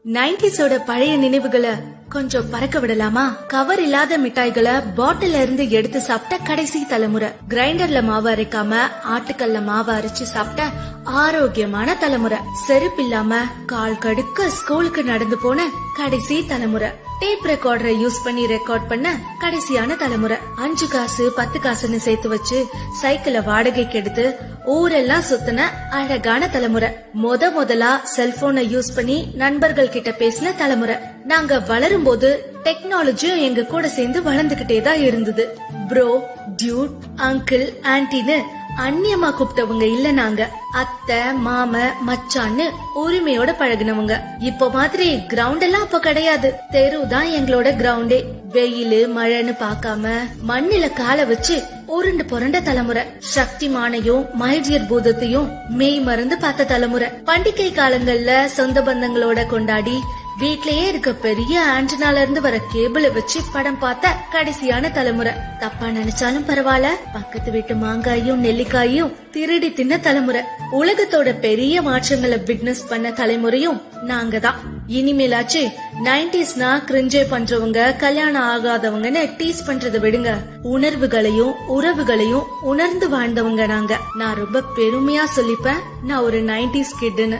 90s பழைய நினைவுகளை கொஞ்சம் பறக்க விடலாமா? கவர் இல்லாத மிட்டாய்களை பாட்டில இருந்து எடுத்து சாப்பிட்ட கடைசி தலைமுறை, கிரைண்டர்ல மாவு அரைக்காம ஆட்டுக்கல்ல மாவு அரைச்சு சாப்பிட்ட ஆரோக்கியமான தலைமுறை, செருப்பு இல்லாம கால் கடுக்க ஸ்கூலுக்கு நடந்து போன கடைசி தலைமுறை, டேப் ரெக்கார்டரை யூஸ் பண்ணி ரெக்கார்ட் பண்ண கடைசியான தலைமுறை, 5 காசு 10 காசுன்னு சேர்த்து வச்சு சைக்கிள வாடகைக்கு எடுத்து ஊரெல்லாம் சுத்தின அழகான தலைமுறை, முதலா செல்போனை யூஸ் பண்ணி நண்பர்கள் கிட்ட பேசின தலைமுறை. நாங்க வளரும் போது டெக்னாலஜியும் எங்க கூட சேர்ந்து வளர்ந்துகிட்டே தான் இருந்தது. ப்ரோ, டியூட், அங்கிள், ஆன்டின்னு அந்நியமா கூப்பிட்டவங்க இல்ல. நாங்க அத்தை, மாம, மச்சான்னு உரிமையோட பழகினவங்க. இப்ப மாதிரி கிரவுண்ட் எல்லாம் அப்ப கிடையாது. தெரு தான் எங்களோட கிரவுண்டே. வெயிலு மழைன்னு பாக்காம மண்ணில கால வச்சு உருண்டு புரண்ட தலைமுறை, சக்திமானையும் மைடியர் பூதத்தையும் மெய் மறந்து பார்த்த தலைமுறை, பண்டிகை காலங்கள்ல சொந்த பந்தங்களோட கொண்டாடி வீட்லயே இருக்க பெரிய ஆண்டனால இருந்து வர கேபிள வச்சு படம் பார்த்த கடைசியான தலைமுறை. தப்பா நினைச்சாலும் பரவாயில்ல, பக்கத்து வீட்டு மாங்காயும் நெல்லிக்காயும் திருடி தின்ன தலைமுறை, உலகத்தோட பெரிய மாற்றங்களை விட்னஸ் பண்ண தலைமுறையும் நாங்க தான். இனிமேலாச்சு 90ஸ்னா கிரிஞ்சே பண்றவங்க, கல்யாணம் ஆகாதவங்கன்னு டீஸ் பண்றதை விடுங்க. உணர்வுகளையும் உறவுகளையும் உணர்ந்து வாழ்ந்தவங்க நாங்க. நான் ரொம்ப பெருமையா சொல்லிப்பேன், நான் ஒரு 90s கிட்னு.